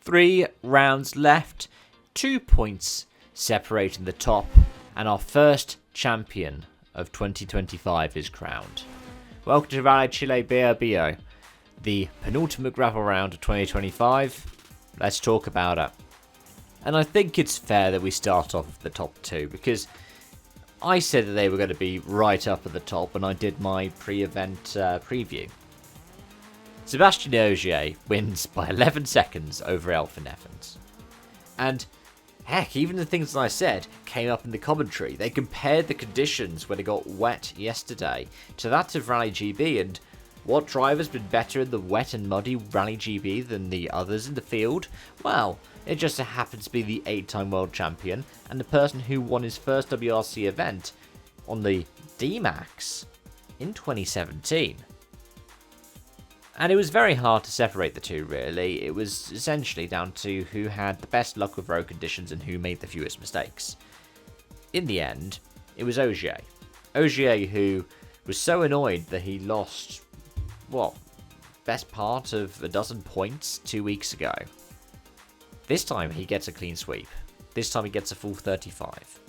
3 rounds left, 2 points separating the top, and our first champion of 2025 is crowned. Welcome to Rally Chile Biobío, the penultimate gravel round of 2025. Let's talk about it. And I think it's fair that we start off with the top 2, because I said that they were going to be right up at the top when I did my pre-event preview. Sebastian Ogier wins by 11 seconds over Elfyn Evans. And heck, even the things that I said came up in the commentary. They compared the conditions when it got wet yesterday to that of Rally GB, and what driver's been better in the wet and muddy Rally GB than the others in the field? Well, it just so happens to be the 8-time world champion and the person who won his first WRC event on the D-Max in 2017. And it was very hard to separate the two, really. It was essentially down to who had the best luck with road conditions and who made the fewest mistakes. In the end, it was Ogier. Ogier, who was so annoyed that he lost, best part of a dozen points 2 weeks ago. This time he gets a clean sweep. This time he gets a full 35.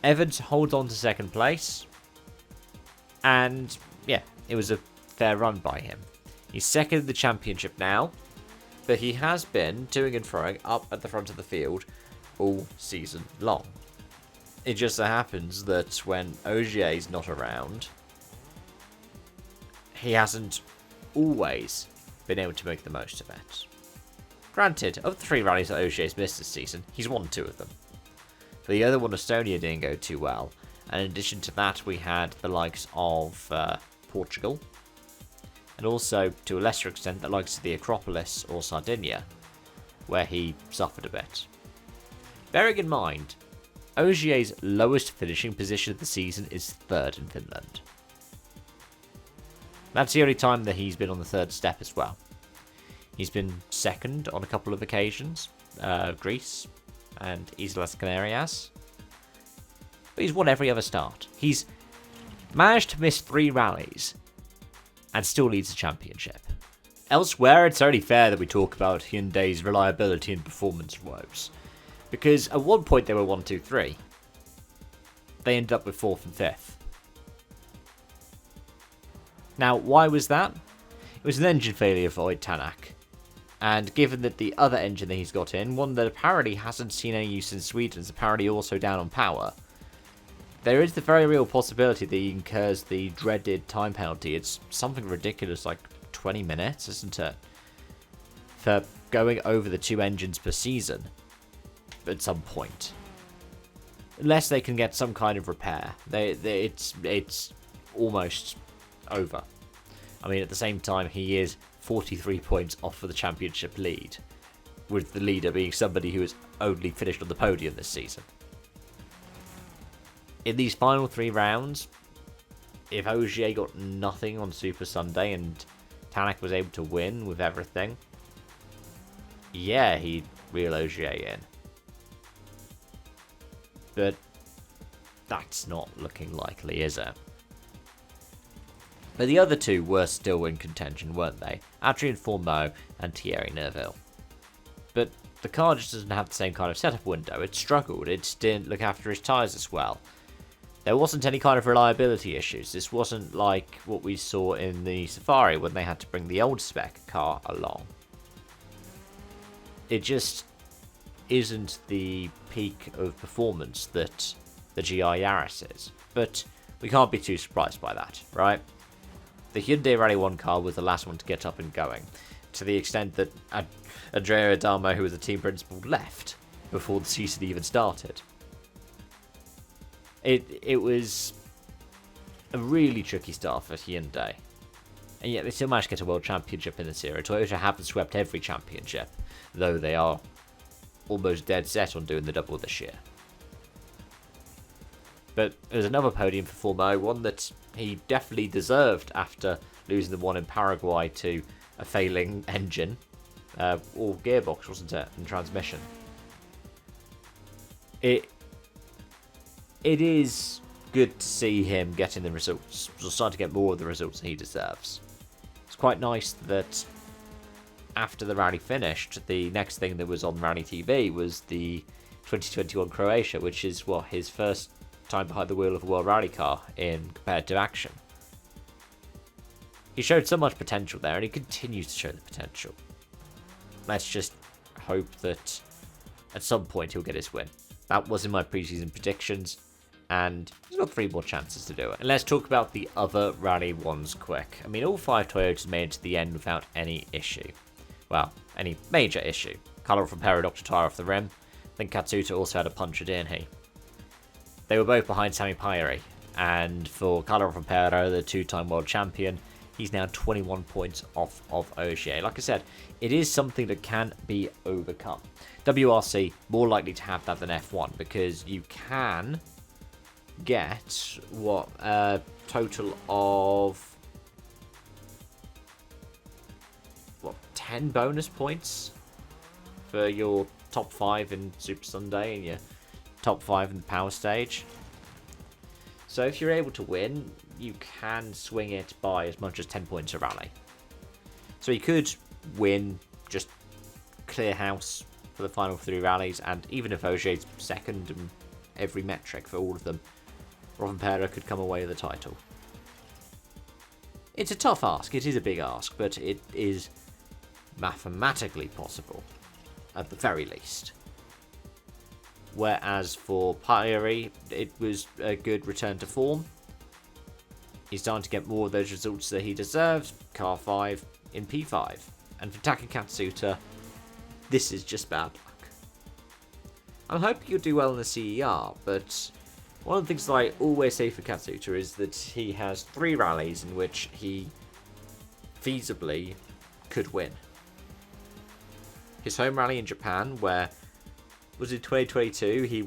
Evans holds on to second place. And yeah, it was a fair run by him. He's second in the championship now, but he has been toing and froing up at the front of the field all season long. It just so happens that when Ogier's not around, he hasn't always been able to make the most of it. Granted, of the 3 rallies that Ogier's missed this season, he's won 2 of them. For the other one, Estonia didn't go too well, and in addition to that we had the likes of Portugal, and also, to a lesser extent, the likes of the Acropolis or Sardinia, where he suffered a bit. Bearing in mind, Ogier's lowest finishing position of the season is 3rd in Finland. That's the only time that he's been on the 3rd step as well. He's been 2nd on a couple of occasions, Greece and Islas Canarias. But he's won every other start. He's managed to miss 3 rallies and still leads the championship. Elsewhere, it's only fair that we talk about Hyundai's reliability and performance woes, because at one point they were 1, 2, 3. They ended up with 4th and 5th. Now, why was that? It was an engine failure for Tanak, and given that the other engine that he's got in, one that apparently hasn't seen any use in Sweden, is apparently also down on power, there is the very real possibility that he incurs the dreaded time penalty. It's something ridiculous, like 20 minutes, isn't it? For going over the 2 engines per season at some point. Unless they can get some kind of repair. It's almost over. I mean, at the same time, he is 43 points off for the championship lead, with the leader being somebody who has only finished on the podium this season. In these final 3 rounds, if Ogier got nothing on Super Sunday and Tanak was able to win with everything, yeah, he'd reel Ogier in. But that's not looking likely, is it? But the other 2 were still in contention, weren't they? Adrien Fourmeau and Thierry Neuville. But the car just doesn't have the same kind of setup window. It struggled. It didn't look after his tyres as well. There wasn't any kind of reliability issues. This wasn't like what we saw in the Safari when they had to bring the old spec car along. It just isn't the peak of performance that the GR Yaris is. But we can't be too surprised by that, right? The Hyundai Rally 1 car was the last one to get up and going, to the extent that Andrea Adamo, who was the team principal, left before the season even started. It was a really tricky start for Hyundai, and yet they still managed to get a world championship in this era. Toyota haven't swept every championship, though they are almost dead set on doing the double this year. But there's another podium for Fourmeau, one that he definitely deserved after losing the one in Paraguay to a failing engine, or gearbox, wasn't it, and transmission. It is good to see him getting the results. We're starting to get more of the results that he deserves. It's quite nice that after the rally finished, the next thing that was on Rally TV was the 2021 Croatia, which is what his first time behind the wheel of a World Rally car in competitive action. He showed so much potential there, and he continues to show the potential. Let's just hope that at some point he'll get his win. That was in my preseason predictions, and he's got 3 more chances to do it. And let's talk about the other Rally 1s quick. I mean, all 5 Toyotas made it to the end without any issue. Well, any major issue. Carlo Rompero knocked a tyre off the rim. Then Katsuta also had a puncher, didn't he? They were both behind Sami Pairi. And for Carlo Rompero, the 2-time world champion, he's now 21 points off of Ogier. Like I said, it is something that can be overcome. WRC, more likely to have that than F1, because you can get, what, a total of, 10 bonus points for your top 5 in Super Sunday and your top 5 in the Power Stage. So if you're able to win, you can swing it by as much as 10 points a rally. So you could win, just clear house for the final 3 rallies, and even if Ogier's second in every metric for all of them, Rompero could come away with the title. It's a tough ask, it is a big ask, but it is mathematically possible, at the very least. Whereas for Pairi, it was a good return to form. He's starting to get more of those results that he deserves. Car 5 in P5. And for Taka Katsuta, this is just bad luck. I'm hoping he'll do well in the CER, but one of the things that I always say for Katsuta is that he has 3 rallies in which he feasibly could win. His home rally in Japan, where was in 2022, he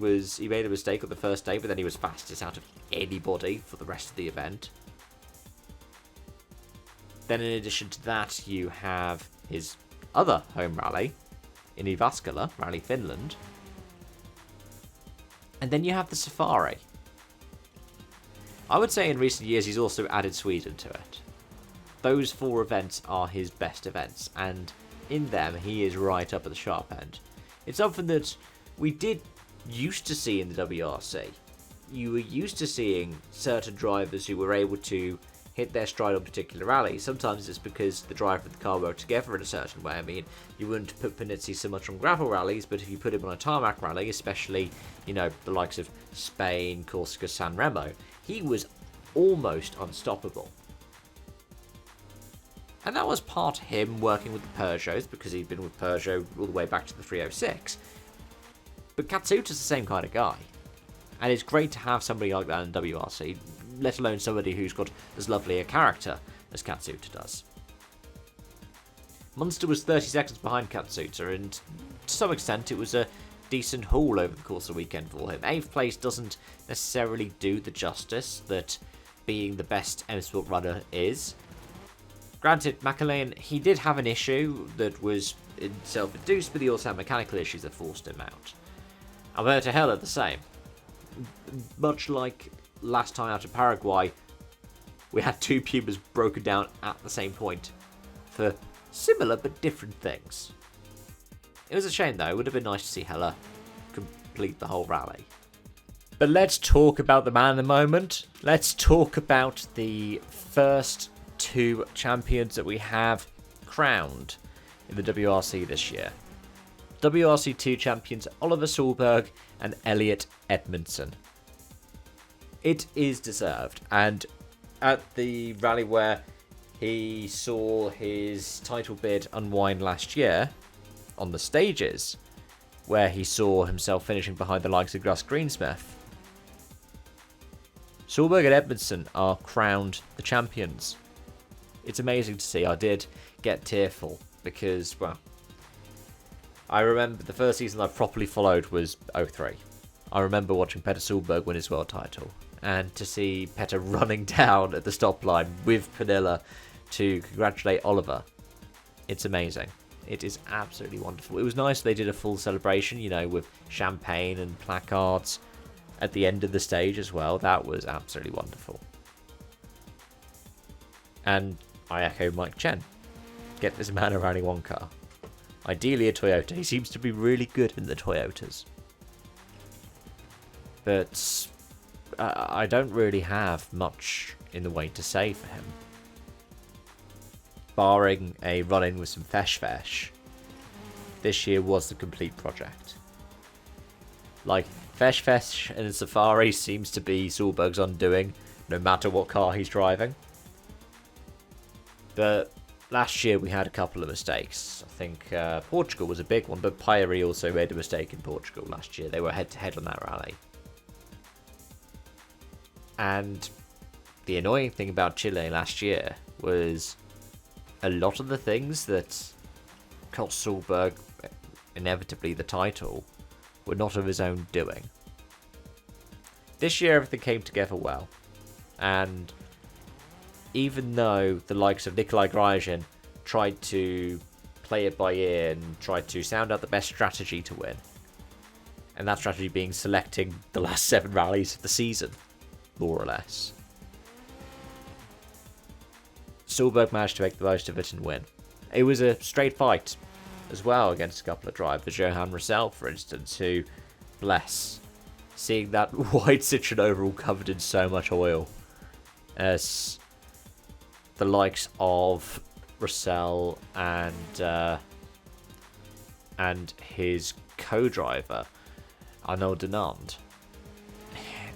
made a mistake on the first day, but then he was fastest out of anybody for the rest of the event. Then in addition to that, you have his other home rally in Jyväskylä, Rally Finland. And then you have the Safari. I would say in recent years he's also added Sweden to it. Those 4 events are his best events, and in them he is right up at the sharp end. It's something that we did used to see in the WRC. You were used to seeing certain drivers who were able to hit their stride on particular rallies. Sometimes it's because the driver and the car work together in a certain way. I mean, you wouldn't put Panizzi so much on gravel rallies, but if you put him on a tarmac rally, especially, you know, the likes of Spain, Corsica, San Remo, he was almost unstoppable. And that was part him working with the Peugeots, because he'd been with Peugeot all the way back to the 306. But Katsuta's the same kind of guy. And it's great to have somebody like that in WRC, let alone somebody who's got as lovely a character as Katsuta does. Munster was 30 seconds behind Katsuta, and to some extent it was a decent haul over the course of the weekend for him. 8th place doesn't necessarily do the justice that being the best M Sport runner is. Granted, McAleen, he did have an issue that was self-induced, but he also had mechanical issues that forced him out. Alberto Heller, the same. Much like last time out of Paraguay, we had 2 Pumas broken down at the same point for similar but different things. It was a shame though, it would have been nice to see Heller complete the whole rally. But let's talk about the man of the moment. Let's talk about the first 2 champions that we have crowned in the WRC this year. WRC2 champions Oliver Solberg and Elliot Edmondson. It is deserved, and at the rally where he saw his title bid unwind last year, on the stages, where he saw himself finishing behind the likes of Gus Greensmith, Solberg and Edmondson are crowned the champions. It's amazing to see. I did get tearful because, well, I remember the first season I properly followed was 03. I remember watching Petter Solberg win his world title, and to see Petter running down at the stop line with Pernilla to congratulate Oliver, it's amazing. It is absolutely wonderful. It was nice they did a full celebration, you know, with champagne and placards at the end of the stage as well. That was absolutely wonderful. And I echo Mike Chen. Get this man a Rally 1 car. Ideally a Toyota. He seems to be really good in the Toyotas. But I don't really have much in the way to say for him. Barring a run-in with some fesh, this year was the complete project. Like, fesh and Safari seems to be Solberg's undoing, no matter what car he's driving. But last year we had a couple of mistakes. I think Portugal was a big one, but Pyrie also made a mistake in Portugal last year. They were head-to-head on that rally. And the annoying thing about Chile last year was a lot of the things that cost Solberg inevitably the title were not of his own doing. This year everything came together well, and even though the likes of Nikolai Grajin tried to play it by ear and tried to sound out the best strategy to win, and that strategy being selecting the last 7 rallies of the season, more or less, Solberg managed to make the most of it and win. It was a straight fight as well against a couple of drivers. Johan Roussel, for instance, who, bless, seeing that white Citroen overall covered in so much oil, as the likes of Roussel and his co-driver Arnaud Denand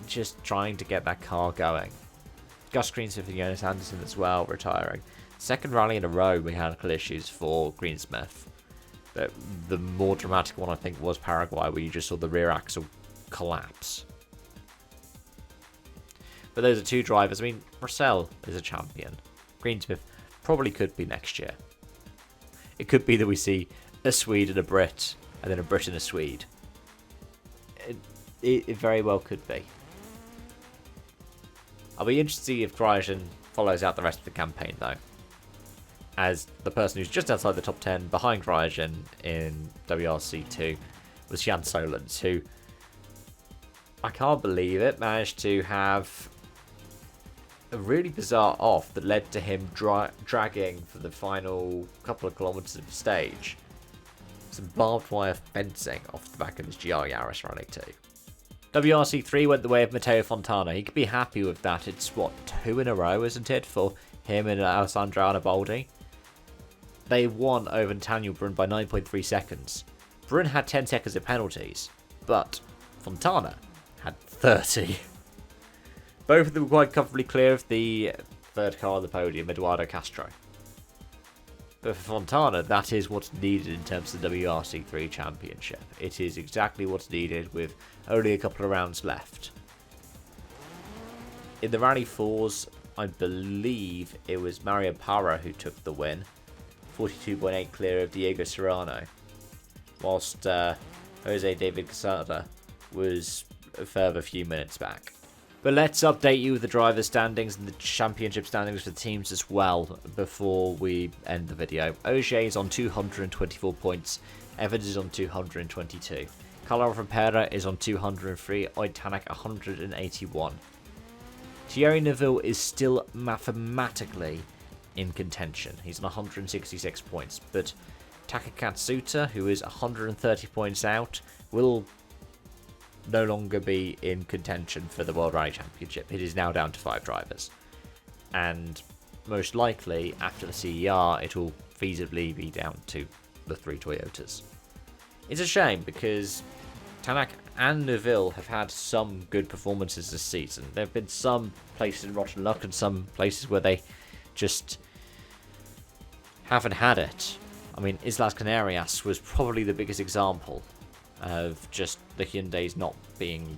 just trying to get that car going. Gus Greensmith and Jonas Anderson as well retiring. Second rally in a row mechanical issues for Greensmith. The more dramatic one I think was Paraguay, where you just saw the rear axle collapse. But those are 2 drivers. I mean, Roussel is a champion. Greensmith probably could be next year. It could be that we see a Swede and a Brit, and then a Brit and a Swede. It very well could be. I'll be interested to see if Grajin follows out the rest of the campaign, though, as the person who's just outside the top 10 behind Grajin in WRC2 was Jan Solens, who, I can't believe it, managed to have a really bizarre off that led to him dragging for the final couple of kilometres of the stage some barbed wire fencing off the back of his GR Yaris Rally 2. WRC3 went the way of Matteo Fontana. He could be happy with that. It's, what, 2 in a row, isn't it, for him and Alessandro Anaboldi? They won over Nathaniel Brun by 9.3 seconds. Brun had 10 seconds of penalties, but Fontana had 30. Both of them were quite comfortably clear of the third car on the podium, Eduardo Castro. But for Fontana, that is what's needed in terms of the WRC3 Championship. It is exactly what's needed with only a couple of rounds left. In the Rally 4s, I believe it was Mario Parra who took the win. 42.8 clear of Diego Serrano. Whilst Jose David Quesada was a further few minutes back. But let's update you with the driver standings and the championship standings for the teams as well before we end the video. Ogier is on 224 points. Evans is on 222. Carlo Rompera is on 203. Oid Tanak 181. Thierry Neuville is still mathematically in contention. He's on 166 points. But Taka Katsuta, who is 130 points out, will no longer be in contention for the World Rally Championship. It is now down to 5 drivers. And most likely, after the CER, it will feasibly be down to the 3 Toyotas. It's a shame because Tanak and Neuville have had some good performances this season. There have been some places in rotten luck and some places where they just haven't had it. I mean, Islas Canarias was probably the biggest example of just the Hyundais not being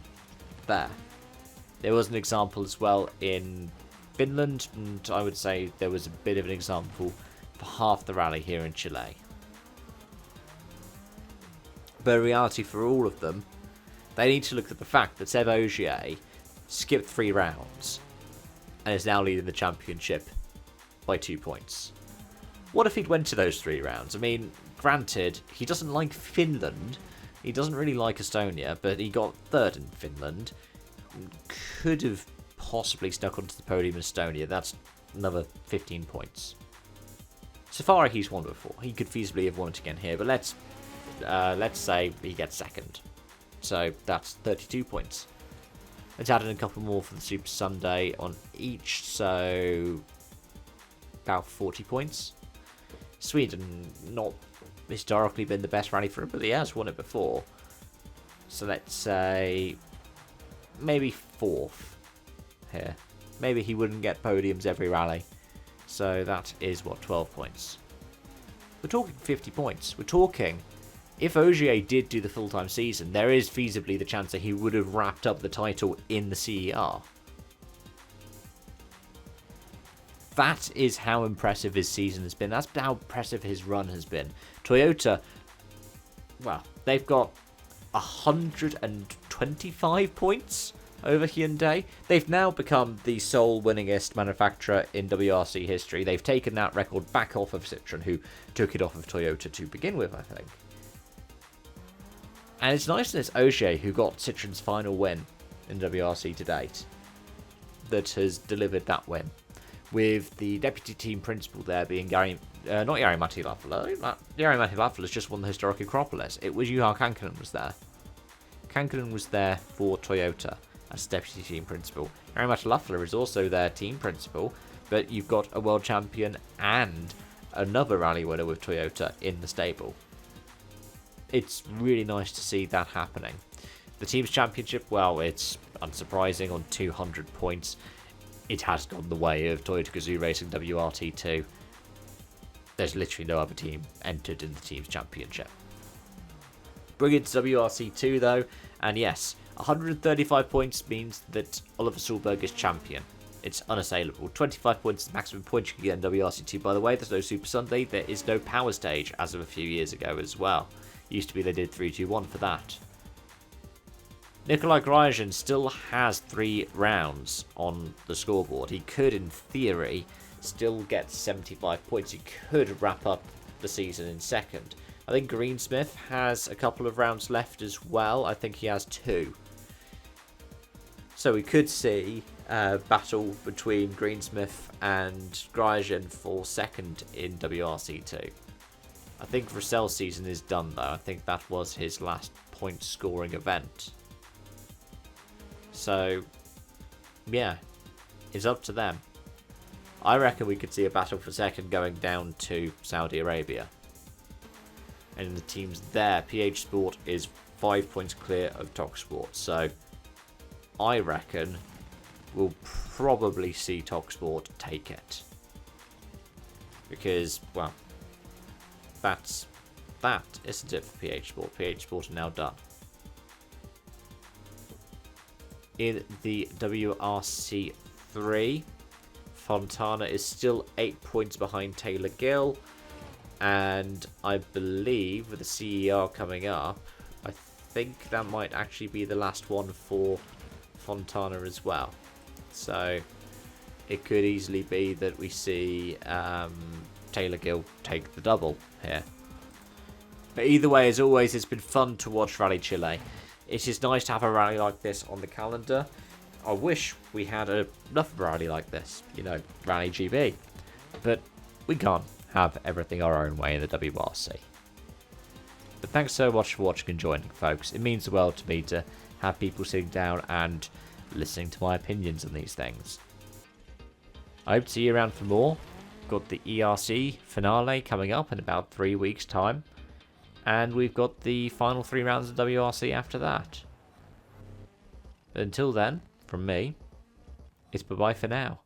there. There was an example as well in Finland, and I would say there was a bit of an example for half the rally here in Chile. But in reality, for all of them, they need to look at the fact that Seb Ogier skipped 3 rounds and is now leading the championship by 2 points. What if he'd went to those 3 rounds? I mean, granted, he doesn't like Finland. He doesn't really like Estonia, but he got 3rd in Finland. Could have possibly snuck onto the podium in Estonia. That's another 15 points. Safari he's won before. He could feasibly have won it again here, but let's say he gets second. So that's 32 points. Let's add in a couple more for the Super Sunday on each, so about 40 points. Sweden, not historically been the best rally for him, but he has won it before. So let's say maybe 4th here. Maybe he wouldn't get podiums every rally. So that is, what, 12 points. We're talking 50 points. We're talking, if Ogier did do the full-time season, there is feasibly the chance that he would have wrapped up the title in the CER. That is how impressive his season has been. That's how impressive his run has been. Toyota, well, they've got 125 points over Hyundai. They've now become the sole winningest manufacturer in WRC history. They've taken that record back off of Citroën, who took it off of Toyota to begin with, I think. And it's nice that it's Ogier who got Citroën's final win in WRC to date that has delivered that win. With the deputy team principal there being not Jari-Matti Latvala. Jari-Matti Latvala has just won the historic Acropolis. It was Juha Kankkunen was there. Kankkunen was there for Toyota as deputy team principal. Jari-Matti Latvala is also their team principal, but you've got a world champion and another rally winner with Toyota in the stable. It's really nice to see that happening. The team's championship, well, it's unsurprising on 200 points. It has gone the way of Toyota Gazoo Racing WRT2. There's literally no other team entered in the team's championship. Bring it to WRC2 though, and yes, 135 points means that Oliver Solberg is champion. It's unassailable. 25 points is the maximum points you can get in WRC2, by the way. There's no Super Sunday. There is no Power Stage as of a few years ago as well. Used to be they did 3-2-1 for that. Nikolai Gryajan still has 3 rounds on the scoreboard. He could, in theory, still get 75 points. He could wrap up the season in second. I think Greensmith has a couple of rounds left as well. I think he has 2. So we could see a battle between Greensmith and Gryajan for second in WRC2. I think Russell's season is done though. I think that was his last point scoring event. So, yeah, it's up to them. I reckon we could see a battle for second going down to Saudi Arabia. And the teams there, PH Sport is 5 points clear of TalkSport. So, I reckon we'll probably see TalkSport take it. Because, well, that isn't it for PH Sport. PH Sport are now done. In the WRC3, Fontana is still 8 points behind Taylor Gill, and I believe with the CER coming up, I think that might actually be the last one for Fontana as well. So it could easily be that we see Taylor Gill take the double here. But either way, as always, it's been fun to watch Rally Chile. It is nice to have a rally like this on the calendar. I wish we had enough rally like this, you know, Rally GB. But we can't have everything our own way in the WRC. But thanks so much for watching and joining, folks. It means the world to me to have people sitting down and listening to my opinions on these things. I hope to see you around for more. Got the ERC finale coming up in about 3 weeks' time. And we've got the final 3 rounds of WRC after that. But until then, from me, it's bye-bye for now.